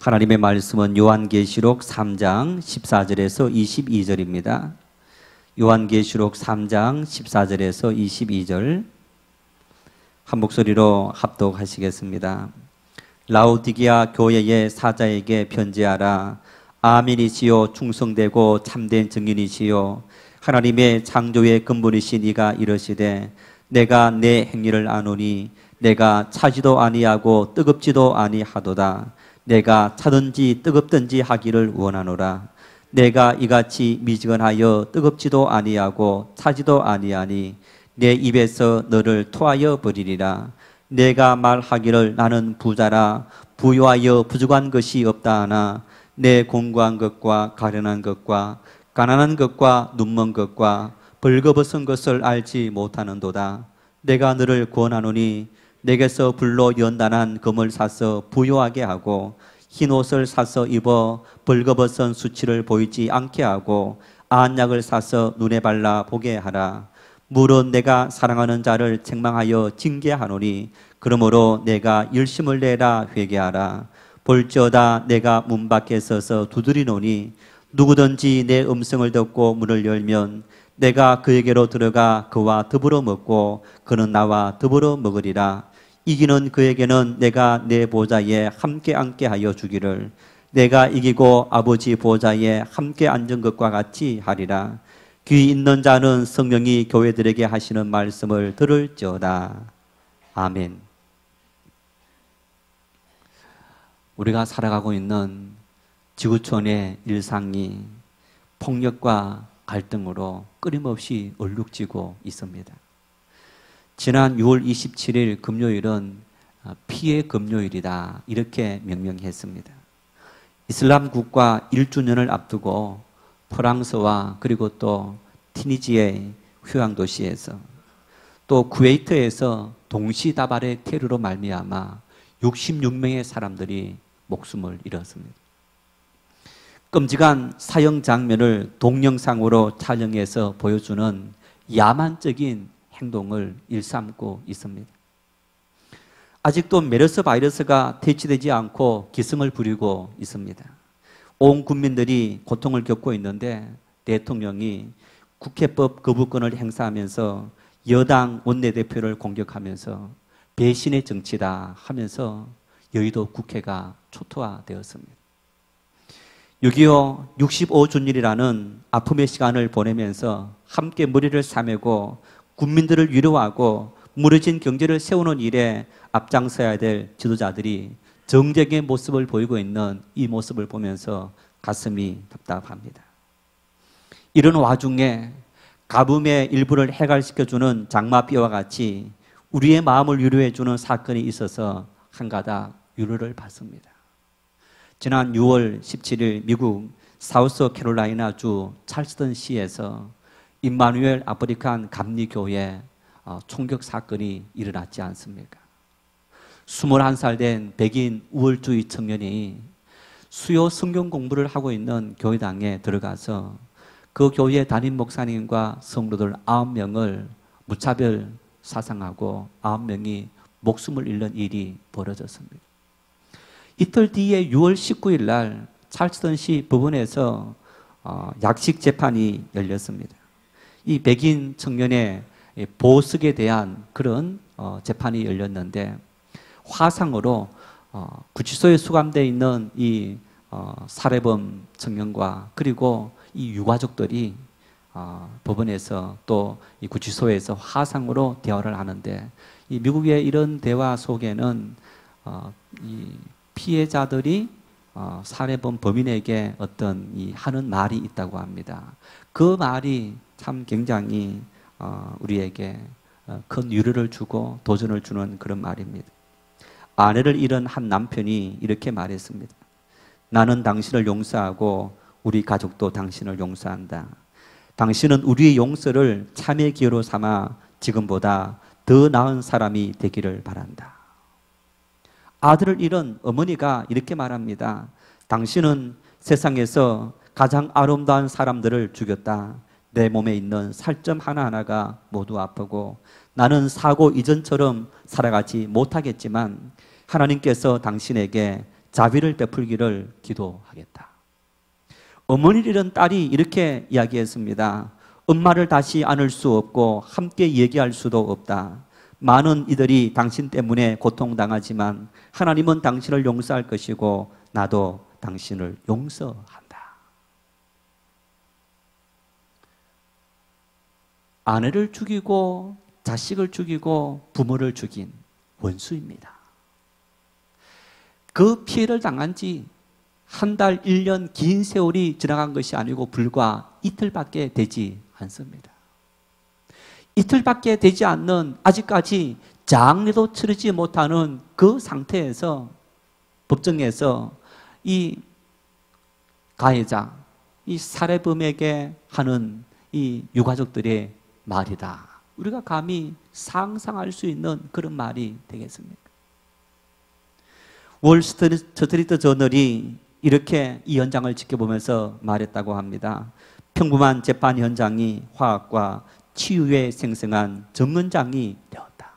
하나님의 말씀은 요한계시록 3장 14절에서 22절입니다. 요한계시록 3장 14절에서 22절 한 목소리로 합독하시겠습니다. 라오디게아 교회의 사자에게 편지하라. 아멘이시요 충성되고 참된 증인이시요 하나님의 창조의 근본이신 이가 이르시되 내가 내 행위를 아노니 내가 차지도 아니하고 뜨겁지도 아니하도다. 내가 차든지 뜨겁든지 하기를 원하노라. 내가 이같이 미지근하여 뜨겁지도 아니하고 차지도 아니하니 내 입에서 너를 토하여 버리리라. 내가 말하기를 나는 부자라 부유하여 부족한 것이 없다 하나 내 공고한 것과 가련한 것과 가난한 것과 눈먼 것과 벌거벗은 것을 알지 못하는도다. 내가 너를 구원하노니 내게서 불로 연단한 금을 사서 부유하게 하고 흰 옷을 사서 입어 벌거벗은 수치를 보이지 않게 하고 안약을 사서 눈에 발라 보게 하라. 물은 내가 사랑하는 자를 책망하여 징계하노니 그러므로 내가 열심을 내라 회개하라. 볼지어다 내가 문 밖에 서서 두드리노니 누구든지 내 음성을 듣고 문을 열면 내가 그에게로 들어가 그와 더불어 먹고 그는 나와 더불어 먹으리라. 이기는 그에게는 내가 내 보좌에 함께 앉게 하여 주기를 내가 이기고 아버지 보좌에 함께 앉은 것과 같이 하리라. 귀 있는 자는 성령이 교회들에게 하시는 말씀을 들을지어다. 아멘. 우리가 살아가고 있는 지구촌의 일상이 폭력과 갈등으로 끊임없이 얼룩지고 있습니다. 지난 6월 27일 금요일은 피해 금요일이다 이렇게 명명했습니다. 이슬람 국가 1주년을 앞두고 프랑스와 그리고 또 티니지의 휴양 도시에서 또 쿠웨이트에서 동시다발의 테러로 말미암아 66명의 사람들이 목숨을 잃었습니다. 끔찍한 사형 장면을 동영상으로 촬영해서 보여주는 야만적인 행동을 일삼고 있습니다. 아직도 메르스 바이러스가 퇴치되지 않고 기승을 부리고 있습니다. 온 국민들이 고통을 겪고 있는데 대통령이 국회법 거부권을 행사하면서 여당 원내대표를 공격하면서 배신의 정치다 하면서 여의도 국회가 초토화되었습니다. 6.25 65주년이라는 아픔의 시간을 보내면서 함께 머리를 싸매고 국민들을 위로하고 무너진 경제를 세우는 일에 앞장서야 될 지도자들이 정적의 모습을 보이고 있는 이 모습을 보면서 가슴이 답답합니다. 이런 와중에 가뭄의 일부를 해결시켜주는 장마비와 같이 우리의 마음을 위로해주는 사건이 있어서 한 가닥 위로를 받습니다. 지난 6월 17일 미국 사우스캐롤라이나주 찰스턴시에서 임마누엘 아프리칸 감리교회 총격 사건이 일어났지 않습니까? 21살 된 백인 우월주의 청년이 수요 성경 공부를 하고 있는 교회당에 들어가서 그 교회 담임 목사님과 성도들 9명을 무차별 사상하고 9명이 목숨을 잃는 일이 벌어졌습니다. 이틀 뒤에 6월 19일 날 찰스턴시 법원에서 약식 재판이 열렸습니다. 이 백인 청년의 보석에 대한 그런 재판이 열렸는데 화상으로 구치소에 수감되어 있는 이 살해범 청년과 그리고 이 유가족들이 법원에서 또 이 구치소에서 화상으로 대화를 하는데 이 미국의 이런 대화 속에는 이 피해자들이 살해범 범인에게 어떤 이 하는 말이 있다고 합니다. 그 말이 참 굉장히 우리에게 큰 위로를 주고 도전을 주는 그런 말입니다. 아내를 잃은 한 남편이 이렇게 말했습니다. 나는 당신을 용서하고 우리 가족도 당신을 용서한다. 당신은 우리의 용서를 참의 기회로 삼아 지금보다 더 나은 사람이 되기를 바란다. 아들을 잃은 어머니가 이렇게 말합니다. 당신은 세상에서 가장 아름다운 사람들을 죽였다. 내 몸에 있는 살점 하나하나가 모두 아프고 나는 사고 이전처럼 살아가지 못하겠지만 하나님께서 당신에게 자비를 베풀기를 기도하겠다. 어머니를 잃은 딸이 이렇게 이야기했습니다. 엄마를 다시 안을 수 없고 함께 얘기할 수도 없다. 많은 이들이 당신 때문에 고통당하지만 하나님은 당신을 용서할 것이고 나도 당신을 용서한다. 아내를 죽이고 자식을 죽이고 부모를 죽인 원수입니다. 그 피해를 당한 지 한 달, 1년 긴 세월이 지나간 것이 아니고 불과 이틀밖에 되지 않습니다. 이틀밖에 되지 않는 아직까지 장례도 치르지 못하는 그 상태에서 법정에서 이 가해자, 이 살해범에게 하는 이 유가족들의 말이다. 우리가 감히 상상할 수 있는 그런 말이 되겠습니까? 월스트리트 저널이 이렇게 이 현장을 지켜보면서 말했다고 합니다. 평범한 재판 현장이 화학과 치유의 생생한 정은장이 되었다.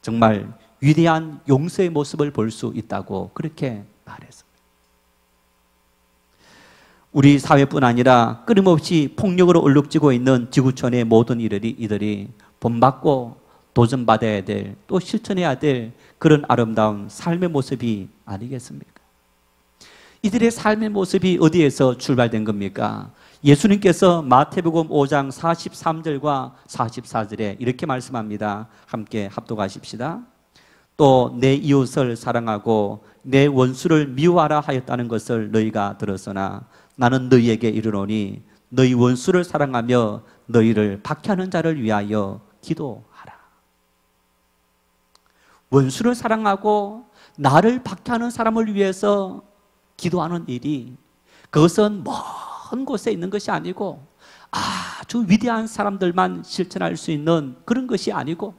정말 위대한 용서의 모습을 볼 수 있다고 그렇게 말했습니다. 우리 사회뿐 아니라 끊임없이 폭력으로 얼룩지고 있는 지구촌의 모든 이들이 본받고 도전받아야 될, 또 실천해야 될 그런 아름다운 삶의 모습이 아니겠습니까? 이들의 삶의 모습이 어디에서 출발된 겁니까? 예수님께서 마태복음 5장 43절과 44절에 이렇게 말씀합니다. 함께 합독하십시다. 또 내 이웃을 사랑하고 내 원수를 미워하라 하였다는 것을 너희가 들었으나 나는 너희에게 이르노니 너희 원수를 사랑하며 너희를 박해하는 자를 위하여 기도하라. 원수를 사랑하고 나를 박해하는 사람을 위해서 기도하는 일이, 그것은 먼 곳에 있는 것이 아니고 아주 위대한 사람들만 실천할 수 있는 그런 것이 아니고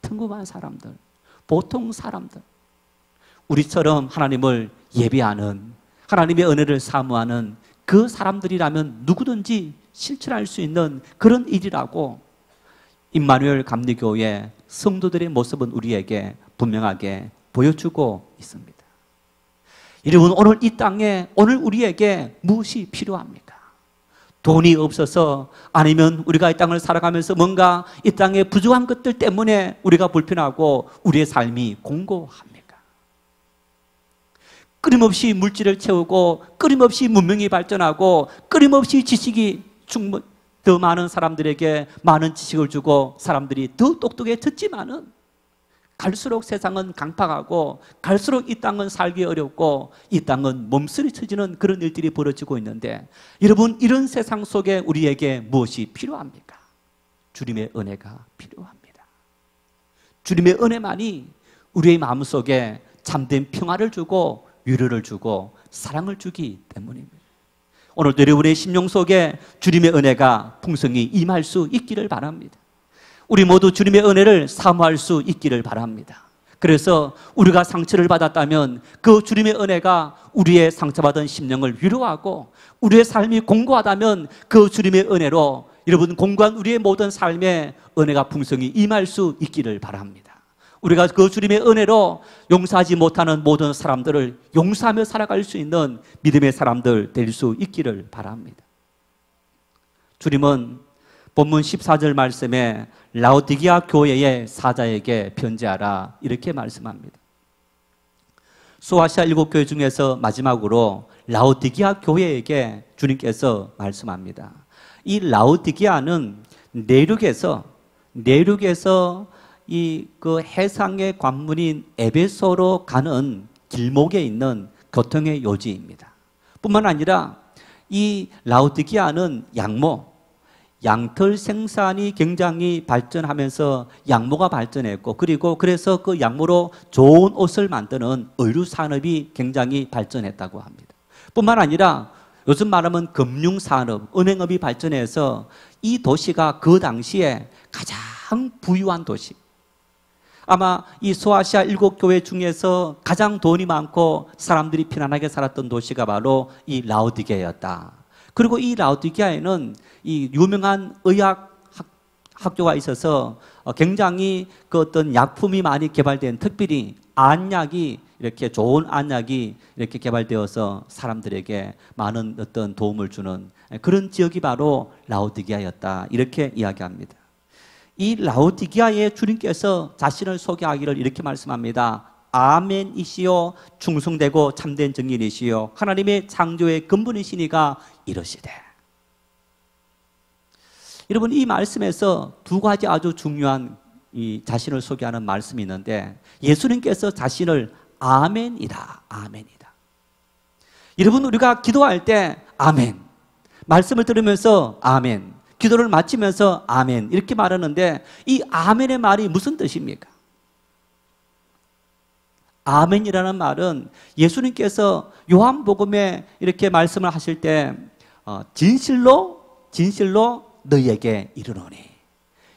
평범한 사람들, 보통 사람들, 우리처럼 하나님을 예배하는, 하나님의 은혜를 사모하는 그 사람들이라면 누구든지 실천할 수 있는 그런 일이라고 임마누엘 감리교회 성도들의 모습은 우리에게 분명하게 보여주고 있습니다. 여러분, 오늘 이 땅에 오늘 우리에게 무엇이 필요합니까? 돈이 없어서, 아니면 우리가 이 땅을 살아가면서 뭔가 이 땅에 부족한 것들 때문에 우리가 불편하고 우리의 삶이 공고합니까? 끊임없이 물질을 채우고 끊임없이 문명이 발전하고 끊임없이 지식이 더 많은 사람들에게 많은 지식을 주고 사람들이 더 똑똑해졌지만은 갈수록 세상은 강팍하고 갈수록 이 땅은 살기 어렵고 이 땅은 몸서리쳐지는 그런 일들이 벌어지고 있는데, 여러분, 이런 세상 속에 우리에게 무엇이 필요합니까? 주님의 은혜가 필요합니다. 주님의 은혜만이 우리의 마음속에 참된 평화를 주고 위로를 주고 사랑을 주기 때문입니다. 오늘도 여러분의 심령 속에 주님의 은혜가 풍성히 임할 수 있기를 바랍니다. 우리 모두 주님의 은혜를 사모할 수 있기를 바랍니다. 그래서 우리가 상처를 받았다면 그 주님의 은혜가 우리의 상처받은 심령을 위로하고, 우리의 삶이 공고하다면 그 주님의 은혜로 여러분 공고한 우리의 모든 삶에 은혜가 풍성히 임할 수 있기를 바랍니다. 우리가 그 주님의 은혜로 용서하지 못하는 모든 사람들을 용서하며 살아갈 수 있는 믿음의 사람들 될 수 있기를 바랍니다. 주님은 본문 14절 말씀에 라오디게아 교회의 사자에게 편지하라 이렇게 말씀합니다. 소아시아 7교회 중에서 마지막으로 라오디게아 교회에게 주님께서 말씀합니다. 이 라오디게아는 내륙에서 이 그 해상의 관문인 에베소로 가는 길목에 있는 교통의 요지입니다. 뿐만 아니라 이 라오디게아는 양털 생산이 굉장히 발전하면서 양모가 발전했고, 그리고 그래서 그 양모로 좋은 옷을 만드는 의류 산업이 굉장히 발전했다고 합니다. 뿐만 아니라 요즘 말하면 금융산업, 은행업이 발전해서 이 도시가 그 당시에 가장 부유한 도시, 아마 이 소아시아 7교회 중에서 가장 돈이 많고 사람들이 편안하게 살았던 도시가 바로 이 라오디게아였다. 그리고 이 라오디게아에는 이 유명한 의학 학교가 있어서 굉장히 그 어떤 약품이 많이 개발된, 특별히 안약이 이렇게 좋은 안약이 이렇게 개발되어서 사람들에게 많은 어떤 도움을 주는 그런 지역이 바로 라오디게아였다. 이렇게 이야기합니다. 이 라오디게아에 주님께서 자신을 소개하기를 이렇게 말씀합니다. 아멘이시요 충성되고 참된 증인이시요 하나님의 창조의 근본이시니가 이러시되. 여러분, 이 말씀에서 두 가지 아주 중요한 이 자신을 소개하는 말씀이 있는데, 예수님께서 자신을 아멘이다, 아멘이다. 여러분, 우리가 기도할 때 아멘, 말씀을 들으면서 아멘, 기도를 마치면서 아멘 이렇게 말하는데, 이 아멘의 말이 무슨 뜻입니까? 아멘이라는 말은 예수님께서 요한복음에 이렇게 말씀을 하실 때 진실로 너희에게 이르노니,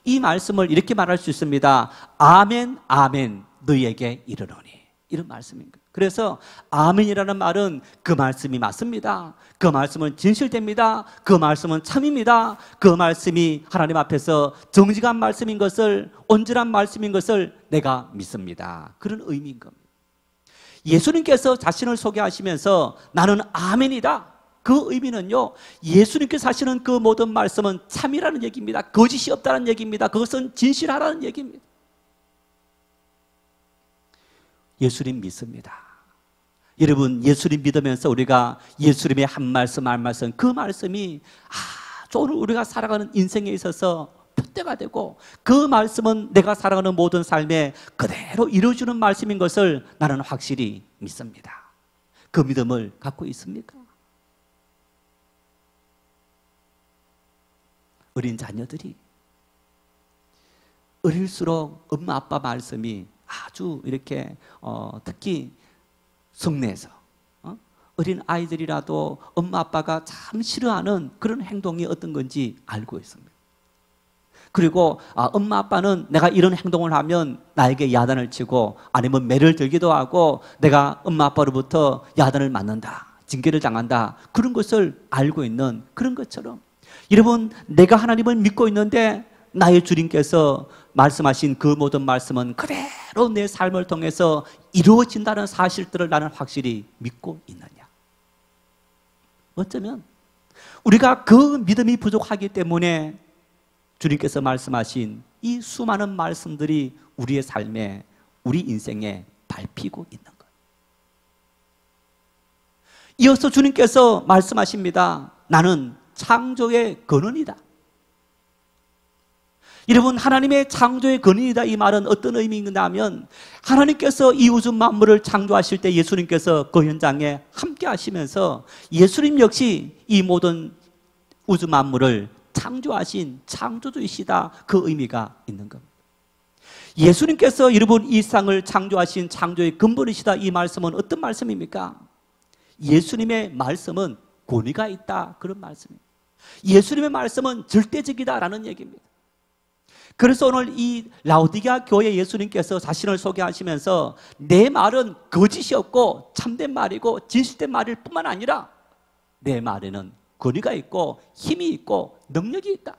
이 말씀을 이렇게 말할 수 있습니다. 아멘, 아멘, 너희에게 이르노니, 이런 말씀입니다. 그래서 아멘이라는 말은 그 말씀이 맞습니다. 그 말씀은 진실됩니다. 그 말씀은 참입니다. 그 말씀이 하나님 앞에서 정직한 말씀인 것을, 온전한 말씀인 것을 내가 믿습니다. 그런 의미인 겁니다. 예수님께서 자신을 소개하시면서 나는 아멘이다, 그 의미는요, 예수님께서 하시는 그 모든 말씀은 참이라는 얘기입니다. 거짓이 없다는 얘기입니다. 그것은 진실하라는 얘기입니다. 예수님 믿습니다. 여러분, 예수님 믿으면서 우리가 예수님의 한 말씀 한 말씀, 그 말씀이 아주 오늘 우리가 살아가는 인생에 있어서 표대가 되고, 그 말씀은 내가 살아가는 모든 삶에 그대로 이루어주는 말씀인 것을 나는 확실히 믿습니다. 그 믿음을 갖고 있습니까? 어린 자녀들이 어릴수록 엄마 아빠 말씀이 아주 이렇게 특히 성내에서 어린 아이들이라도 엄마 아빠가 참 싫어하는 그런 행동이 어떤 건지 알고 있습니다. 그리고 엄마 아빠는 내가 이런 행동을 하면 나에게 야단을 치고 아니면 매를 들기도 하고 내가 엄마 아빠로부터 야단을 맞는다, 징계를 당한다, 그런 것을 알고 있는 그런 것처럼, 여러분, 내가 하나님을 믿고 있는데 나의 주님께서 말씀하신 그 모든 말씀은 그대로 내 삶을 통해서 이루어진다는 사실들을 나는 확실히 믿고 있느냐? 어쩌면 우리가 그 믿음이 부족하기 때문에 주님께서 말씀하신 이 수많은 말씀들이 우리의 삶에, 우리 인생에 밟히고 있는 거예요. 이어서 주님께서 말씀하십니다. 나는 창조의 근원이다. 여러분, 하나님의 창조의 근원이다, 이 말은 어떤 의미인가 하면, 하나님께서 이 우주 만물을 창조하실 때 예수님께서 그 현장에 함께 하시면서 예수님 역시 이 모든 우주 만물을 창조하신 창조주이시다, 그 의미가 있는 겁니다. 예수님께서 여러분 이 세상을 창조하신 창조의 근본이시다, 이 말씀은 어떤 말씀입니까? 예수님의 말씀은 권위가 있다, 그런 말씀입니다. 예수님의 말씀은 절대적이다라는 얘기입니다. 그래서 오늘 이 라오디게아 교회 예수님께서 자신을 소개하시면서 내 말은 거짓이 없고 참된 말이고 진실된 말일 뿐만 아니라 내 말에는 권위가 있고 힘이 있고 능력이 있다.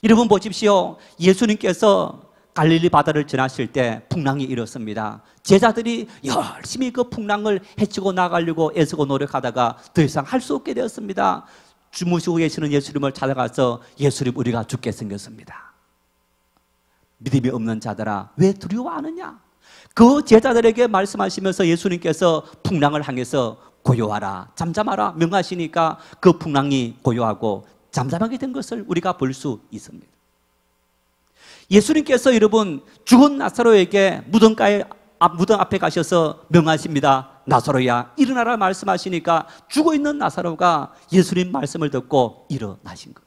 여러분 보십시오. 예수님께서 갈릴리 바다를 지나실 때 풍랑이 일었습니다. 제자들이 열심히 그 풍랑을 헤치고 나가려고 애쓰고 노력하다가 더 이상 할 수 없게 되었습니다. 주무시고 계시는 예수님을 찾아가서 예수님, 우리가 죽게 생겼습니다. 믿음이 없는 자들아 왜 두려워하느냐? 그 제자들에게 말씀하시면서 예수님께서 풍랑을 향해서 고요하라, 잠잠하라 명하시니까 그 풍랑이 고요하고 잠잠하게 된 것을 우리가 볼 수 있습니다. 예수님께서 여러분 죽은 나사로에게 무덤 앞에 가셔서 명하십니다. 나사로야 일어나라 말씀하시니까 죽어있는 나사로가 예수님 말씀을 듣고 일어나신 거예요.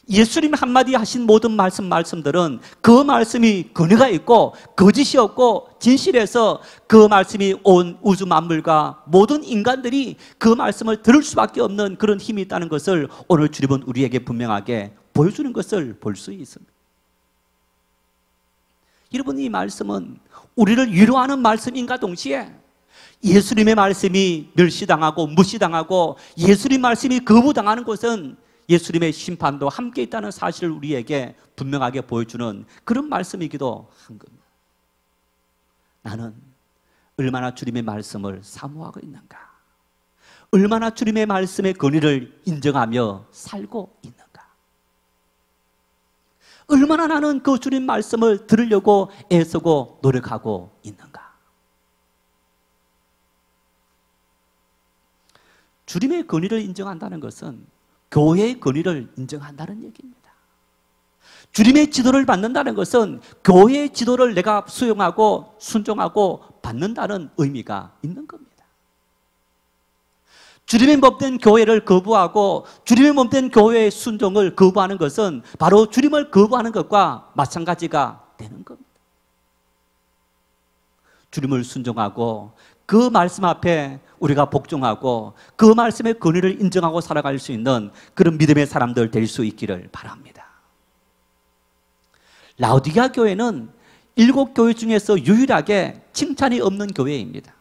예수님 한마디 하신 모든 말씀들은 그 말씀이 근거가 있고 거짓이 없고 진실해서 그 말씀이 온 우주 만물과 모든 인간들이 그 말씀을 들을 수밖에 없는 그런 힘이 있다는 것을 오늘 주님은 우리에게 분명하게 보여주는 것을 볼 수 있습니다. 여러분, 이 말씀은 우리를 위로하는 말씀인가 동시에 예수님의 말씀이 멸시당하고 무시당하고 예수님 말씀이 거부당하는 것은 예수님의 심판도 함께 있다는 사실을 우리에게 분명하게 보여주는 그런 말씀이기도 한 겁니다. 나는 얼마나 주님의 말씀을 사모하고 있는가? 얼마나 주님의 말씀의 권위를 인정하며 살고 있는가? 얼마나 나는 그 주님 말씀을 들으려고 애쓰고 노력하고 있는가? 주님의 권위를 인정한다는 것은 교회의 권위를 인정한다는 얘기입니다. 주님의 지도를 받는다는 것은 교회의 지도를 내가 수용하고 순종하고 받는다는 의미가 있는 겁니다. 주님의 몸된 교회를 거부하고 주님의 몸된 교회의 순종을 거부하는 것은 바로 주님을 거부하는 것과 마찬가지가 되는 겁니다. 주님을 순종하고 그 말씀 앞에 우리가 복종하고 그 말씀의 권위를 인정하고 살아갈 수 있는 그런 믿음의 사람들 될 수 있기를 바랍니다. 라오디게아 교회는 7교회 중에서 유일하게 칭찬이 없는 교회입니다.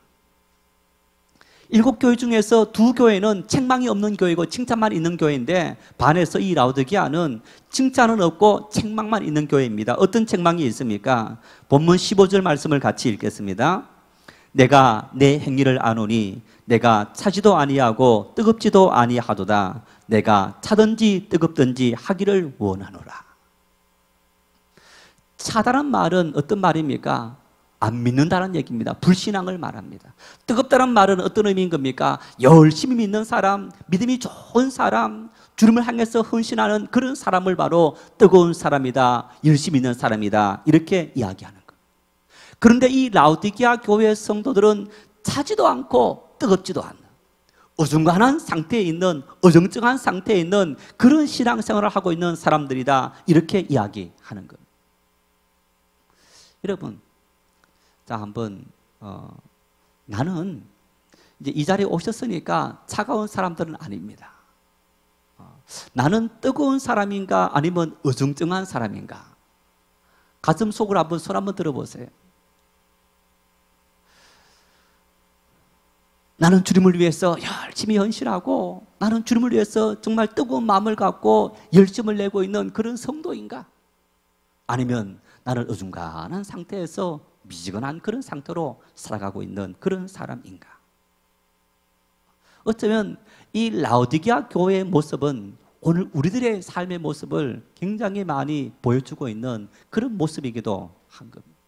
7교회 중에서 2교회는 책망이 없는 교회고 칭찬만 있는 교회인데 반해서 이 라오디게아는 칭찬은 없고 책망만 있는 교회입니다. 어떤 책망이 있습니까? 본문 15절 말씀을 같이 읽겠습니다. 내가 내 행위를 아노니 내가 차지도 아니하고 뜨겁지도 아니하도다. 내가 차든지 뜨겁든지 하기를 원하노라. 차다란 말은 어떤 말입니까? 안 믿는다는 얘기입니다. 불신앙을 말합니다. 뜨겁다는 말은 어떤 의미인 겁니까? 열심히 믿는 사람, 믿음이 좋은 사람, 주님을 향해서 헌신하는 그런 사람을 바로 뜨거운 사람이다, 열심히 믿는 사람이다 이렇게 이야기하는 겁니다. 그런데 이 라오디게아 교회 성도들은 차지도 않고 뜨겁지도 않는 어중간한 상태에 있는 어정쩡한 상태에 있는 그런 신앙생활을 하고 있는 사람들이다 이렇게 이야기하는 겁니다. 여러분, 자 한번 나는 이제 이 자리에 오셨으니까 차가운 사람들은 아닙니다. 나는 뜨거운 사람인가 아니면 어정쩡한 사람인가? 가슴 속으로 한번 손 한번 들어보세요. 나는 주님을 위해서 열심히 헌신하고 나는 주님을 위해서 정말 뜨거운 마음을 갖고 열심을 내고 있는 그런 성도인가? 아니면 나는 어중간한 상태에서 미지근한 그런 상태로 살아가고 있는 그런 사람인가? 어쩌면 이 라오디게아 교회의 모습은 오늘 우리들의 삶의 모습을 굉장히 많이 보여주고 있는 그런 모습이기도 한 겁니다.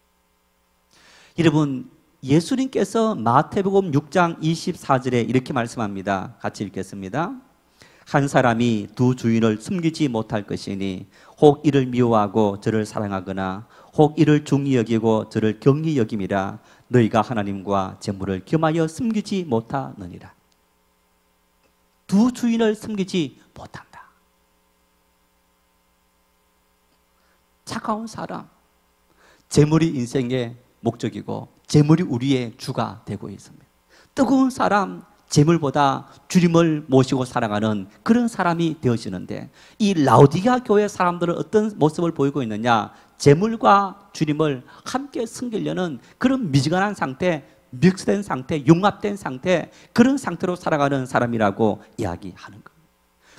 여러분, 예수님께서 마태복음 6장 24절에 이렇게 말씀합니다. 같이 읽겠습니다. 한 사람이 두 주인을 숨기지 못할 것이니 혹 이를 미워하고 저를 사랑하거나 혹 이를 중히 여기고 저를 경히 여김이라. 너희가 하나님과 재물을 겸하여 숨기지 못하느니라. 두 주인을 숨기지 못한다. 차가운 사람, 재물이 인생의 목적이고 재물이 우리의 주가 되고 있습니다. 뜨거운 사람, 재물보다 주님을 모시고 살아가는 그런 사람이 되어지는데 이 라오디게아 교회 사람들은 어떤 모습을 보이고 있느냐? 재물과 주님을 함께 섬기려는 그런 미지근한 상태, 믹스된 상태, 융합된 상태, 그런 상태로 살아가는 사람이라고 이야기하는 겁니다.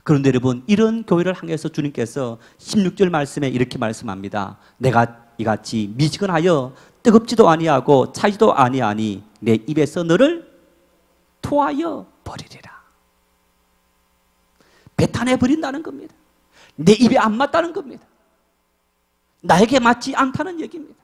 그런데 여러분, 이런 교회를 향해서 주님께서 16절 말씀에 이렇게 말씀합니다. 내가 이같이 미지근하여 뜨겁지도 아니하고 차지도 아니하니 내 입에서 너를 토하여 버리리라. 배탄해 버린다는 겁니다. 내 입에 안 맞다는 겁니다. 나에게 맞지 않다는 얘기입니다.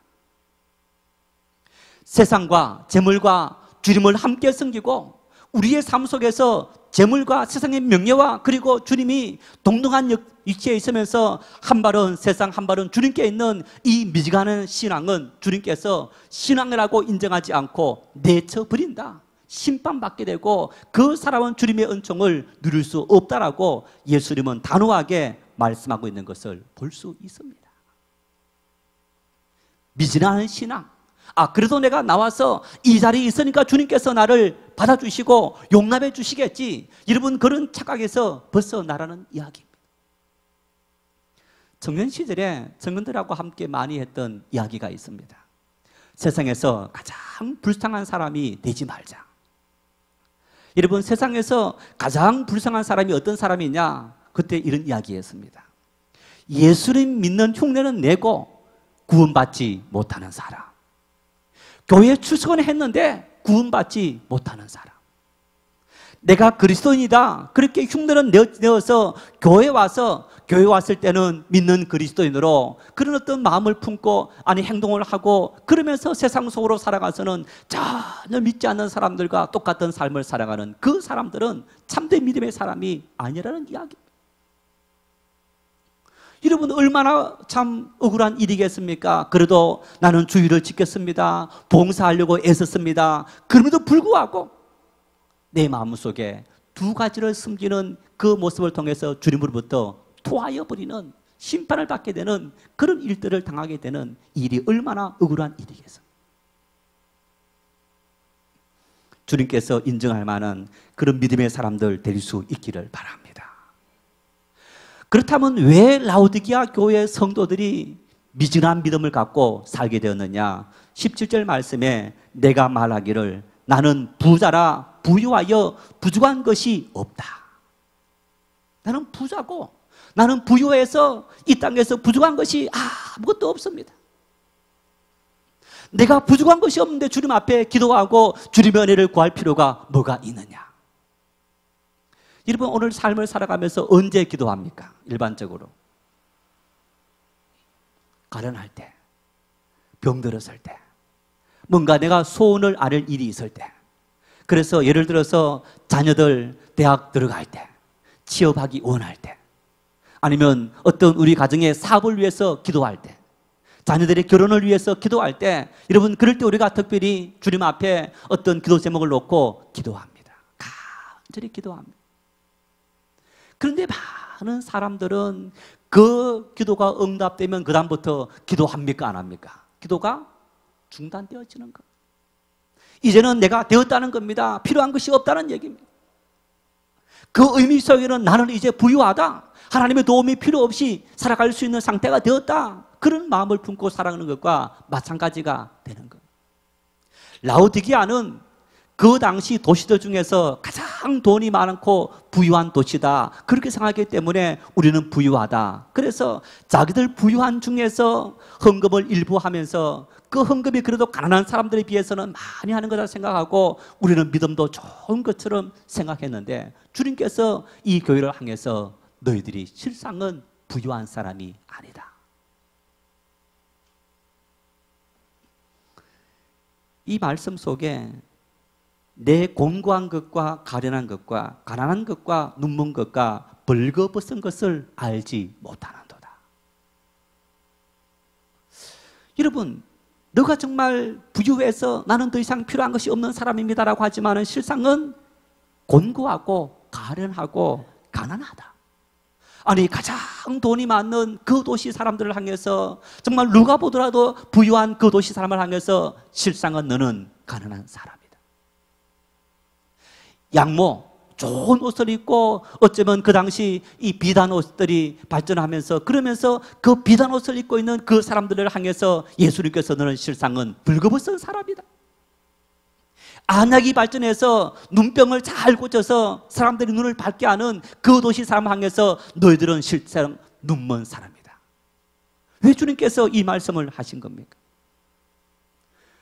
세상과 재물과 주님을 함께 섬기고 우리의 삶 속에서 재물과 세상의 명예와 그리고 주님이 동등한 위치에 있으면서 한 발은 세상 한 발은 주님께 있는 이 미지근한 신앙은 주님께서 신앙이라고 인정하지 않고 내쳐버린다. 심판받게 되고 그 사람은 주님의 은총을 누릴 수 없다라고 예수님은 단호하게 말씀하고 있는 것을 볼 수 있습니다. 미진한 신앙. 그래도 내가 나와서 이 자리에 있으니까 주님께서 나를 받아주시고 용납해 주시겠지. 여러분, 그런 착각에서 벗어나라는 이야기입니다. 청년 시절에 청년들하고 함께 많이 했던 이야기가 있습니다. 세상에서 가장 불쌍한 사람이 되지 말자. 여러분, 세상에서 가장 불쌍한 사람이 어떤 사람이냐? 그때 이런 이야기였습니다. 예수님 믿는 흉내는 내고 구원받지 못하는 사람, 교회에 출석은 했는데 구원받지 못하는 사람. 내가 그리스도인이다 그렇게 흉내는 내어서 교회에 왔을 때는 믿는 그리스도인으로 그런 어떤 마음을 품고 아니 행동을 하고 그러면서 세상 속으로 살아가서는 전혀 믿지 않는 사람들과 똑같은 삶을 살아가는 그 사람들은 참된 믿음의 사람이 아니라는 이야기. 여러분 얼마나 참 억울한 일이겠습니까? 그래도 나는 주의를 지켰습니다. 봉사하려고 애썼습니다. 그럼에도 불구하고 내 마음속에 두 가지를 숨기는 그 모습을 통해서 주님으로부터 토하여 버리는 심판을 받게 되는 그런 일들을 당하게 되는 일이 얼마나 억울한 일이겠습니까? 주님께서 인정할 만한 그런 믿음의 사람들 될 수 있기를 바랍니다. 그렇다면 왜 라오디게아 교회 성도들이 미진한 믿음을 갖고 살게 되었느냐? 17절 말씀에 내가 말하기를 나는 부자라 부유하여 부족한 것이 없다. 나는 부자고 나는 부유해서 이 땅에서 부족한 것이 아무것도 없습니다. 내가 부족한 것이 없는데 주님 앞에 기도하고 주님의 은혜를 구할 필요가 뭐가 있느냐? 여러분 오늘 삶을 살아가면서 언제 기도합니까? 일반적으로 가련할 때, 병들었을 때, 뭔가 내가 소원을 아를 일이 있을 때, 그래서 예를 들어서 자녀들 대학 들어갈 때, 취업하기 원할 때, 아니면 어떤 우리 가정의 사업을 위해서 기도할 때, 자녀들의 결혼을 위해서 기도할 때, 여러분 그럴 때 우리가 특별히 주님 앞에 어떤 기도 제목을 놓고 기도합니다. 간절히 기도합니다. 그런데 많은 사람들은 그 기도가 응답되면 그 다음부터 기도합니까 안 합니까? 기도가 중단되어지는 것. 이제는 내가 되었다는 겁니다. 필요한 것이 없다는 얘기입니다. 그 의미 속에는 나는 이제 부유하다, 하나님의 도움이 필요 없이 살아갈 수 있는 상태가 되었다, 그런 마음을 품고 살아가는 것과 마찬가지가 되는 것. 라오디게아는 그 당시 도시들 중에서 가장 돈이 많고 부유한 도시다 그렇게 생각하기 때문에 우리는 부유하다. 그래서 자기들 부유한 중에서 헌금을 일부 하면서 그 헌금이 그래도 가난한 사람들에 비해서는 많이 하는 거다 생각하고 우리는 믿음도 좋은 것처럼 생각했는데 주님께서 이 교회를 향해서 너희들이 실상은 부유한 사람이 아니다. 이 말씀 속에 내 곤고한 것과 가련한 것과 가난한 것과 눈먼 것과 벌거벗은 것을 알지 못하는도다. 여러분 너가 정말 부유해서 나는 더 이상 필요한 것이 없는 사람입니다라고 하지만 실상은 곤고하고 가련하고 가난하다. 아니 가장 돈이 많은 그 도시 사람들을 향해서 정말 누가 보더라도 부유한 그 도시 사람을 향해서 실상은 너는 가난한 사람이다. 양모, 좋은 옷을 입고 어쩌면 그 당시 이 비단 옷들이 발전하면서 그러면서 그 비단 옷을 입고 있는 그 사람들을 향해서 예수님께서 너는 실상은 벌거벗은 사람이다. 안약이 발전해서 눈병을 잘 고쳐서 사람들이 눈을 밝게 하는 그 도시 사람 향해서 너희들은 실상 눈먼 사람이다. 왜 주님께서 이 말씀을 하신 겁니까?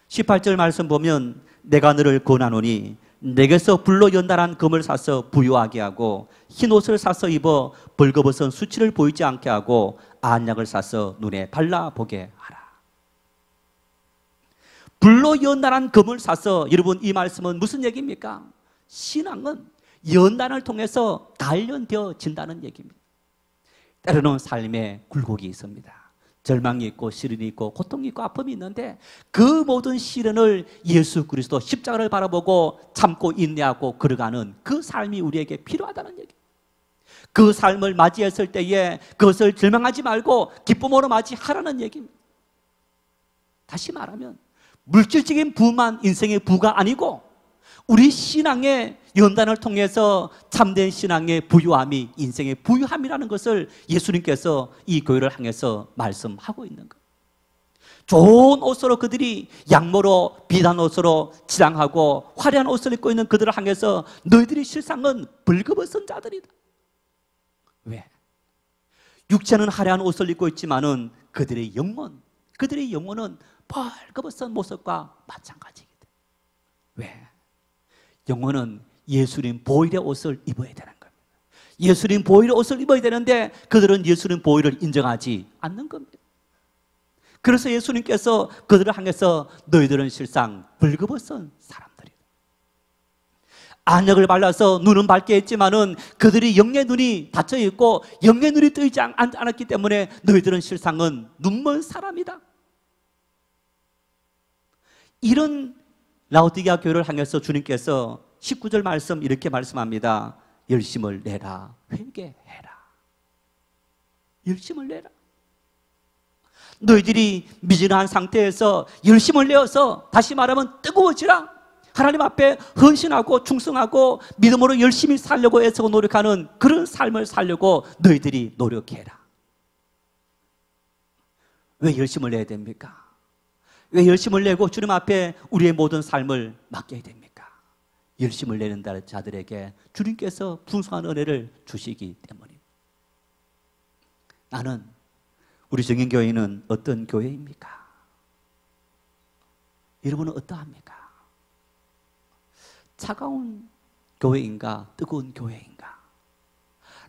18절 말씀 보면 내가 너를 권하노니 내게서 불로 연단한 금을 사서 부유하게 하고 흰 옷을 사서 입어 벌거벗은 수치를 보이지 않게 하고 안약을 사서 눈에 발라보게 하라. 불로 연단한 금을 사서, 여러분 이 말씀은 무슨 얘기입니까? 신앙은 연단을 통해서 단련되어진다는 얘기입니다. 때로는 삶에 굴곡이 있습니다. 절망이 있고 시련이 있고 고통이 있고 아픔이 있는데 그 모든 시련을 예수 그리스도 십자가를 바라보고 참고 인내하고 걸어가는 그 삶이 우리에게 필요하다는 얘기. 그 삶을 맞이했을 때에 그것을 절망하지 말고 기쁨으로 맞이하라는 얘기입니다. 다시 말하면 물질적인 부만 인생의 부가 아니고 우리 신앙의 연단을 통해서 참된 신앙의 부유함이 인생의 부유함이라는 것을 예수님께서 이 교회를 향해서 말씀하고 있는 것. 좋은 옷으로 그들이 양모로 비단 옷으로 치장하고 화려한 옷을 입고 있는 그들을 향해서 너희들이 실상은 벌거벗은 자들이다. 왜? 육체는 화려한 옷을 입고 있지만은 그들의 영혼, 그들의 영혼은 벌거벗은 모습과 마찬가지이기 때문에. 왜? 영혼은 예수님 보혈의 옷을 입어야 되는 겁니다. 예수님 보혈의 옷을 입어야 되는데 그들은 예수님 보혈을 인정하지 않는 겁니다. 그래서 예수님께서 그들을 향해서 너희들은 실상 벌거벗은 사람들이다. 안약을 발라서 눈은 밝게 했지만은 그들이 영의 눈이 닫혀 있고 영의 눈이 뜨이지 않았기 때문에 너희들은 실상은 눈먼 사람이다. 이런 라오디게아 교회를 향해서 주님께서 19절 말씀 이렇게 말씀합니다. 열심을 내라, 회개해라. 열심을 내라. 너희들이 미진한 상태에서 열심을 내어서, 다시 말하면 뜨거워지라. 하나님 앞에 헌신하고 충성하고 믿음으로 열심히 살려고 애쓰고 노력하는 그런 삶을 살려고 너희들이 노력해라. 왜 열심을 내야 됩니까? 왜 열심을 내고 주님 앞에 우리의 모든 삶을 맡겨야 됩니까? 열심을 내는 자들에게 주님께서 풍성한 은혜를 주시기 때문입니다. 나는, 우리 정인교회는 어떤 교회입니까? 여러분은 어떠합니까? 차가운 교회인가? 뜨거운 교회인가?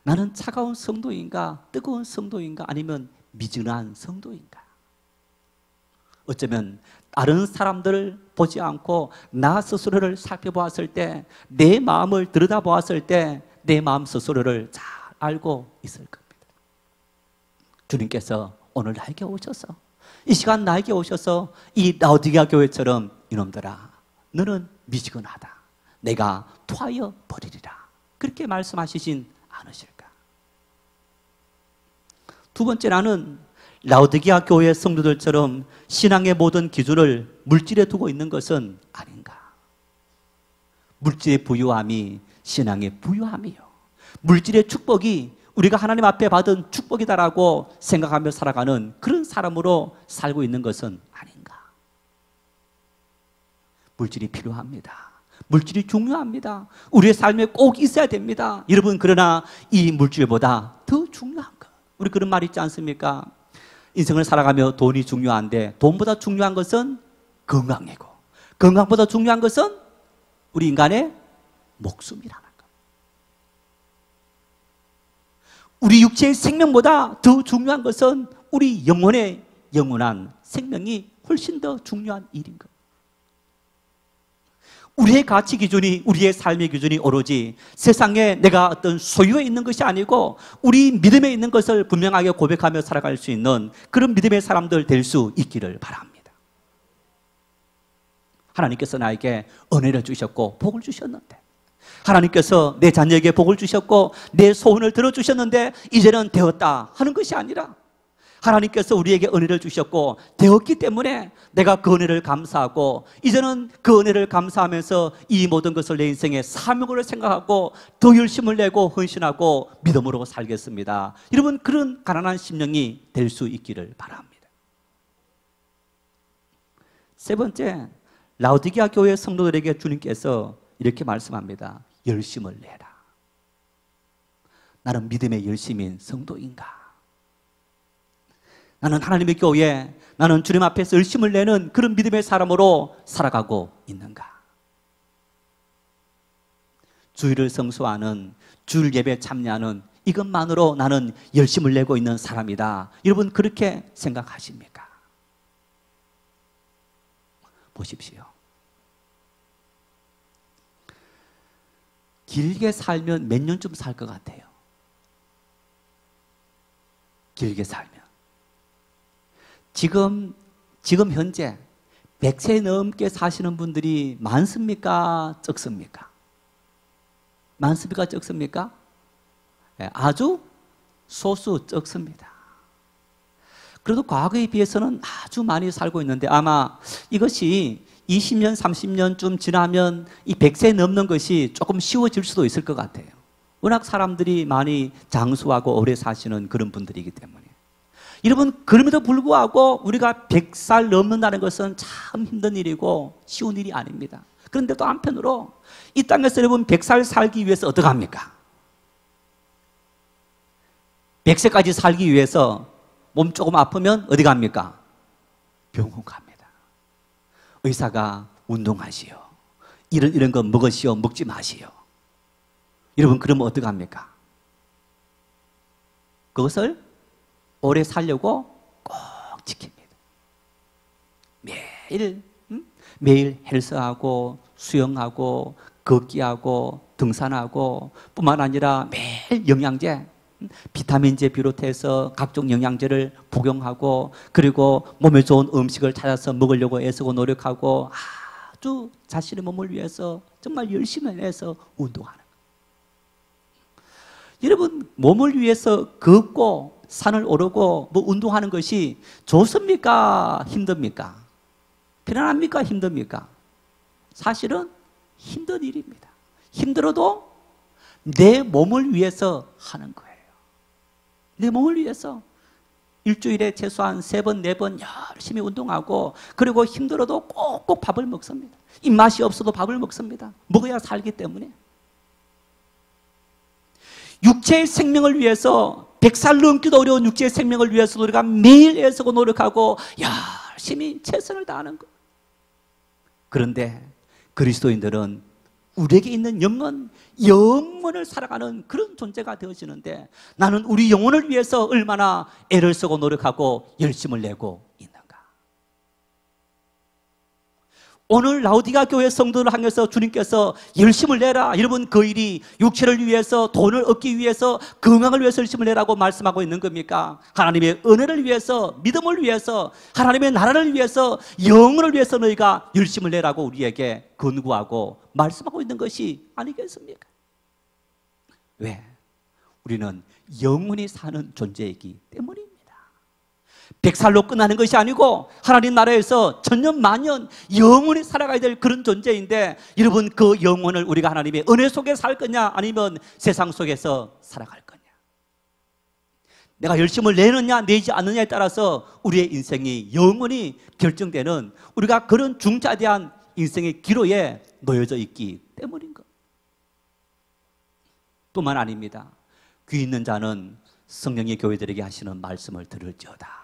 나는 차가운 성도인가? 뜨거운 성도인가? 아니면 미진한 성도인가? 어쩌면 다른 사람들을 보지 않고 나 스스로를 살펴보았을 때, 내 마음을 들여다보았을 때 내 마음 스스로를 잘 알고 있을 겁니다. 주님께서 오늘 나에게 오셔서, 이 시간 나에게 오셔서 이 라오디게아 교회처럼 이놈들아, 너는 미지근하다, 내가 토하여 버리리라, 그렇게 말씀하시진 않으실까? 두 번째, 나는 라오디게아 교회 성도들처럼 신앙의 모든 기준을 물질에 두고 있는 것은 아닌가? 물질의 부유함이 신앙의 부유함이요, 물질의 축복이 우리가 하나님 앞에 받은 축복이다라고 생각하며 살아가는 그런 사람으로 살고 있는 것은 아닌가? 물질이 필요합니다. 물질이 중요합니다. 우리의 삶에 꼭 있어야 됩니다. 여러분, 그러나 이 물질보다 더 중요한 것, 우리 그런 말 있지 않습니까? 인생을 살아가며 돈이 중요한데 돈보다 중요한 것은 건강이고, 건강보다 중요한 것은 우리 인간의 목숨이라는 것. 우리 육체의 생명보다 더 중요한 것은 우리 영혼의 영원한 생명이 훨씬 더 중요한 일인 것. 우리의 가치 기준이, 우리의 삶의 기준이 오로지 세상에 내가 어떤 소유에 있는 것이 아니고 우리 믿음에 있는 것을 분명하게 고백하며 살아갈 수 있는 그런 믿음의 사람들 될 수 있기를 바랍니다. 하나님께서 나에게 은혜를 주셨고 복을 주셨는데, 하나님께서 내 자녀에게 복을 주셨고 내 소원을 들어주셨는데 이제는 되었다 하는 것이 아니라, 하나님께서 우리에게 은혜를 주셨고 되었기 때문에 내가 그 은혜를 감사하고, 이제는 그 은혜를 감사하면서 이 모든 것을 내 인생의 사명으로 생각하고 더 열심을 내고 헌신하고 믿음으로 살겠습니다. 여러분, 그런 가난한 심령이 될 수 있기를 바랍니다. 세 번째, 라오디게아 교회 성도들에게 주님께서 이렇게 말씀합니다. 열심을 내라. 나는 믿음의 열심인 성도인가? 나는 하나님의 교회, 나는 주님 앞에서 열심을 내는 그런 믿음의 사람으로 살아가고 있는가? 주일을 성수하는, 주일 예배에 참여하는 이것만으로 나는 열심을 내고 있는 사람이다. 여러분, 그렇게 생각하십니까? 보십시오. 길게 살면 몇 년쯤 살 것 같아요? 길게 살면. 지금 현재 100세 넘게 사시는 분들이 많습니까? 적습니까? 많습니까? 적습니까? 아주 소수, 적습니다. 그래도 과거에 비해서는 아주 많이 살고 있는데, 아마 이것이 20년, 30년쯤 지나면 이 100세 넘는 것이 조금 쉬워질 수도 있을 것 같아요. 워낙 사람들이 많이 장수하고 오래 사시는 그런 분들이기 때문에. 여러분, 그럼에도 불구하고 우리가 100살 넘는다는 것은 참 힘든 일이고 쉬운 일이 아닙니다. 그런데 또 한편으로 이 땅에서 여러분 100살 살기 위해서 어떻게 합니까? 100세까지 살기 위해서 몸 조금 아프면 어디 갑니까? 병원 갑니다. 의사가 운동하시오. 이런 거 먹으시오. 먹지 마시오. 여러분, 그러면 어떡합니까? 그것을 오래 살려고 꼭 지킵니다. 매일 헬스하고 수영하고 걷기하고 등산하고 뿐만 아니라 매일 영양제, 비타민제 비롯해서 각종 영양제를 복용하고, 그리고 몸에 좋은 음식을 찾아서 먹으려고 애쓰고 노력하고, 아주 자신의 몸을 위해서 정말 열심히 해서 운동하는 거예요. 여러분, 몸을 위해서 걷고 산을 오르고 뭐 운동하는 것이 좋습니까? 힘듭니까? 편안합니까? 힘듭니까? 사실은 힘든 일입니다. 힘들어도 내 몸을 위해서 하는 거예요. 내 몸을 위해서 일주일에 최소한 3번, 4번 열심히 운동하고, 그리고 힘들어도 꼭꼭 밥을 먹습니다. 입맛이 없어도 밥을 먹습니다. 먹어야 살기 때문에. 육체의 생명을 위해서, 100살 넘기도 어려운 육체의 생명을 위해서 우리가 매일 애쓰고 노력하고 열심히 최선을 다하는 것. 그런데 그리스도인들은 우리에게 있는 영혼을 살아가는 그런 존재가 되어지는데, 나는 우리 영혼을 위해서 얼마나 애를 쓰고 노력하고 열심을 내고 있는가. 오늘 라우디가 교회 성도를 향해서 주님께서 열심을 내라, 여러분, 그 일이 육체를 위해서, 돈을 얻기 위해서, 건강을 위해서 열심을 내라고 말씀하고 있는 겁니까? 하나님의 은혜를 위해서, 믿음을 위해서, 하나님의 나라를 위해서, 영혼을 위해서 너희가 열심을 내라고 우리에게 권고하고 말씀하고 있는 것이 아니겠습니까? 왜? 우리는 영원히 사는 존재이기 때문입니다. 100살로 끝나는 것이 아니고 하나님 나라에서 천년 만년 영원히 살아가야 될 그런 존재인데, 여러분, 그 영혼을 우리가 하나님의 은혜 속에 살 거냐, 아니면 세상 속에서 살아갈 거냐, 내가 열심을 내느냐 내지 않느냐에 따라서 우리의 인생이 영원히 결정되는, 우리가 그런 중차대한 인생의 기로에 놓여져 있기 때문인 것. 뿐만 아닙니다. 귀 있는 자는 성령이 교회들에게 하시는 말씀을 들을지어다.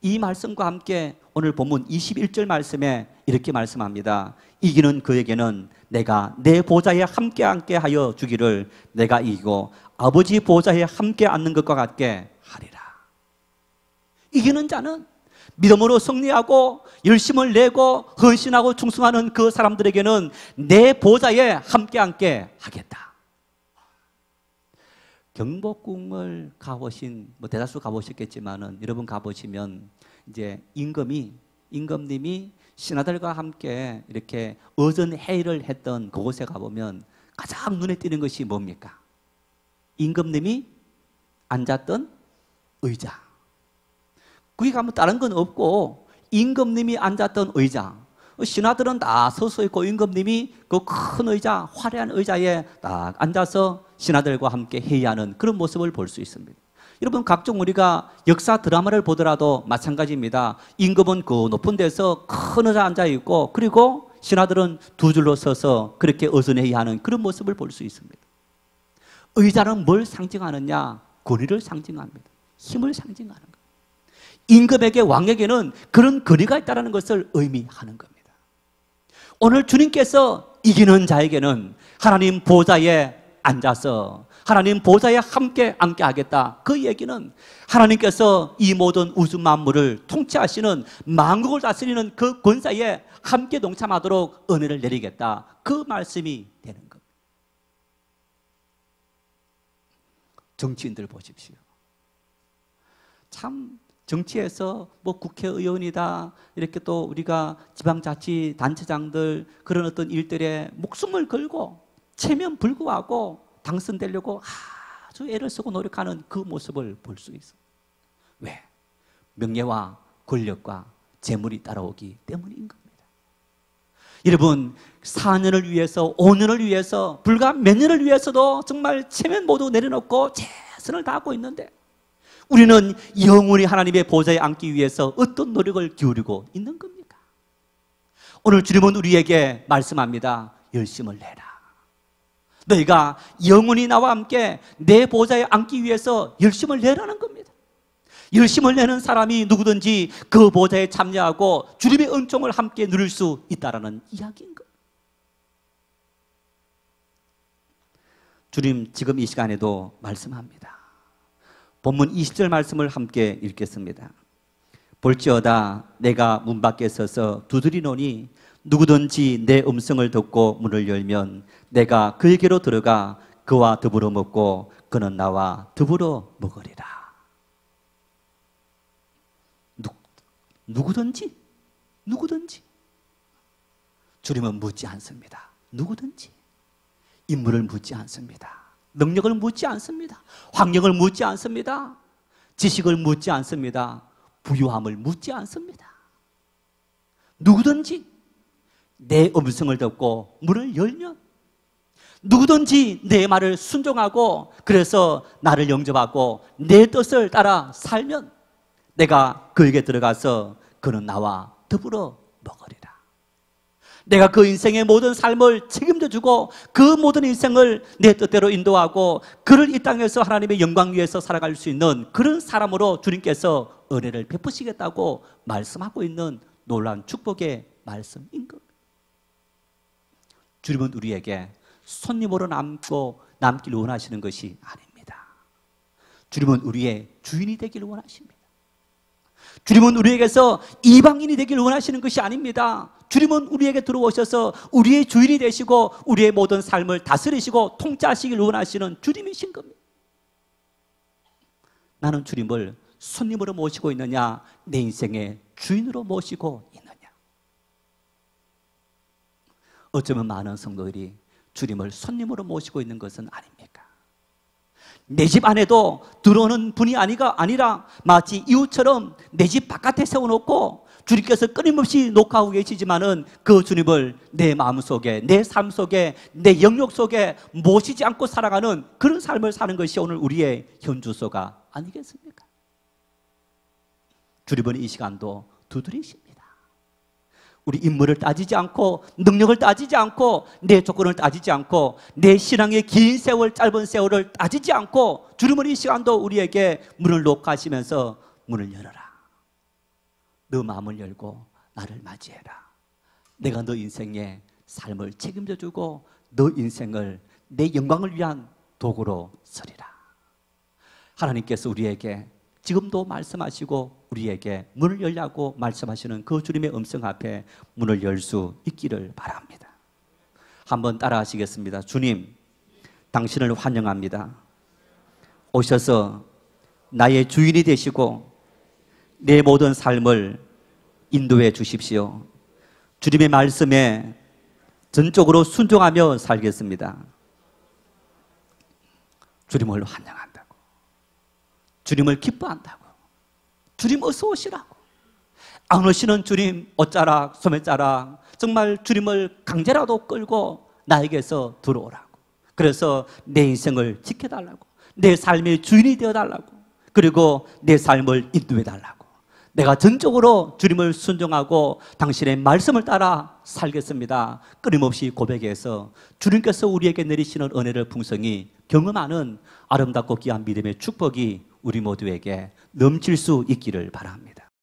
이 말씀과 함께 오늘 본문 21절 말씀에 이렇게 말씀합니다. 이기는 그에게는 내가 내 보좌에 함께 하여 주기를 내가 이기고 아버지 보좌에 함께 앉는 것과 같게 하리라. 이기는 자는 믿음으로 승리하고 열심을 내고 헌신하고 충성하는 그 사람들에게는 내 보좌에 함께 하겠다. 경복궁을 가보신, 대다수 가보셨겠지만은, 여러분 가보시면 이제 임금님이 신하들과 함께 이렇게 어전 회의를 했던 그곳에 가보면 가장 눈에 띄는 것이 뭡니까? 임금님이 앉았던 의자. 거기 가면 다른 건 없고 임금님이 앉았던 의자. 신하들은 다 서서 있고 임금님이 그 큰 의자, 화려한 의자에 딱 앉아서 신하들과 함께 회의하는 그런 모습을 볼 수 있습니다. 여러분, 각종 우리가 역사 드라마를 보더라도 마찬가지입니다. 임금은 그 높은 데서 큰 의자 앉아 있고, 그리고 신하들은 두 줄로 서서 그렇게 어선회의하는 그런 모습을 볼 수 있습니다. 의자는 뭘 상징하느냐? 권위를 상징합니다. 힘을 상징하는 것. 임금에게, 왕에게는 그런 권위가 있다는 것을 의미하는 겁니다. 오늘 주님께서 이기는 자에게는 하나님 보좌에 앉아서 하나님 보좌에 함께 앉게 하겠다. 그 얘기는 하나님께서 이 모든 우주 만물을 통치하시는, 만국을 다스리는 그 권세에 함께 동참하도록 은혜를 내리겠다. 그 말씀이 되는 겁니다. 정치인들 보십시오. 참 정치에서 국회의원이다, 이렇게 또 우리가 지방자치단체장들, 그런 어떤 일들에 목숨을 걸고 체면 불구하고 당선되려고 아주 애를 쓰고 노력하는 그 모습을 볼 수 있어요. 왜? 명예와 권력과 재물이 따라오기 때문인 겁니다. 여러분, 4년을 위해서, 5년을 위해서, 불과 몇 년을 위해서도 정말 체면 모두 내려놓고 최선을 다하고 있는데, 우리는 영원히 하나님의 보좌에 앉기 위해서 어떤 노력을 기울이고 있는 겁니까? 오늘 주님은 우리에게 말씀합니다. 열심을 내라. 너희가 영원히 나와 함께 내 보좌에 앉기 위해서 열심을 내라는 겁니다. 열심을 내는 사람이 누구든지 그 보좌에 참여하고 주님의 은총을 함께 누릴 수 있다라는 이야기인 것. 주님 지금 이 시간에도 말씀합니다. 본문 20절 말씀을 함께 읽겠습니다. 볼지어다 내가 문 밖에 서서 두드리노니 누구든지 내 음성을 듣고 문을 열면 내가 그에게로 들어가 그와 더불어 먹고 그는 나와 더불어 먹으리라. 누구든지 주님은 묻지 않습니다. 누구든지 인물을 묻지 않습니다. 능력을 묻지 않습니다. 환경을 묻지 않습니다. 지식을 묻지 않습니다. 부유함을 묻지 않습니다. 누구든지 내 음성을 듣고 문을 열면, 누구든지 내 말을 순종하고 그래서 나를 영접하고 내 뜻을 따라 살면 내가 그에게 들어가서 그는 나와 더불어 먹으리라. 내가 그 인생의 모든 삶을 책임져 주고 그 모든 인생을 내 뜻대로 인도하고 그를 이 땅에서 하나님의 영광 위에서 살아갈 수 있는 그런 사람으로 주님께서 은혜를 베푸시겠다고 말씀하고 있는 놀라운 축복의 말씀인 겁니다. 주님은 우리에게 손님으로 남기를 원하시는 것이 아닙니다. 주님은 우리의 주인이 되기를 원하십니다. 주님은 우리에게서 이방인이 되기를 원하시는 것이 아닙니다. 주님은 우리에게 들어오셔서 우리의 주인이 되시고 우리의 모든 삶을 다스리시고 통치하시기를 원하시는 주님이신 겁니다. 나는 주님을 손님으로 모시고 있느냐, 내 인생의 주인으로 모시고 있느냐. 어쩌면 많은 성도들이 주님을 손님으로 모시고 있는 것은 아닙니까? 내 집 안에도 들어오는 분이 아니라 마치 이웃처럼 내 집 바깥에 세워놓고 주님께서 끊임없이 녹화하고 계시지만은 그 주님을 내 마음속에, 내 삶 속에, 내 영역 속에 모시지 않고 살아가는 그런 삶을 사는 것이 오늘 우리의 현주소가 아니겠습니까? 주님은 이 시간도 두드리십니다. 우리 인물을 따지지 않고 능력을 따지지 않고 내 조건을 따지지 않고 내 신앙의 긴 세월 짧은 세월을 따지지 않고 주님은 이 시간도 우리에게 문을 녹화하시면서 문을 열어라. 너 마음을 열고 나를 맞이해라. 내가 너 인생의 삶을 책임져 주고 너 인생을 내 영광을 위한 도구로 서리라. 하나님께서 우리에게 지금도 말씀하시고 우리에게 문을 열라고 말씀하시는 그 주님의 음성 앞에 문을 열 수 있기를 바랍니다. 한번 따라 하시겠습니다. 주님, 당신을 환영합니다. 오셔서 나의 주인이 되시고 내 모든 삶을 인도해 주십시오. 주님의 말씀에 전적으로 순종하며 살겠습니다. 주님을 환영한다고, 주님을 기뻐한다고, 주님 어서 오시라고. 안 오시는 주님 어짜락 소매짜락 정말 주님을 강제라도 끌고 나에게서 들어오라고. 그래서 내 인생을 지켜달라고, 내 삶의 주인이 되어달라고, 그리고 내 삶을 인도해달라고. 내가 전적으로 주님을 순종하고 당신의 말씀을 따라 살겠습니다. 끊임없이 고백해서 주님께서 우리에게 내리시는 은혜를 풍성히 경험하는 아름답고 귀한 믿음의 축복이 우리 모두에게 넘칠 수 있기를 바랍니다.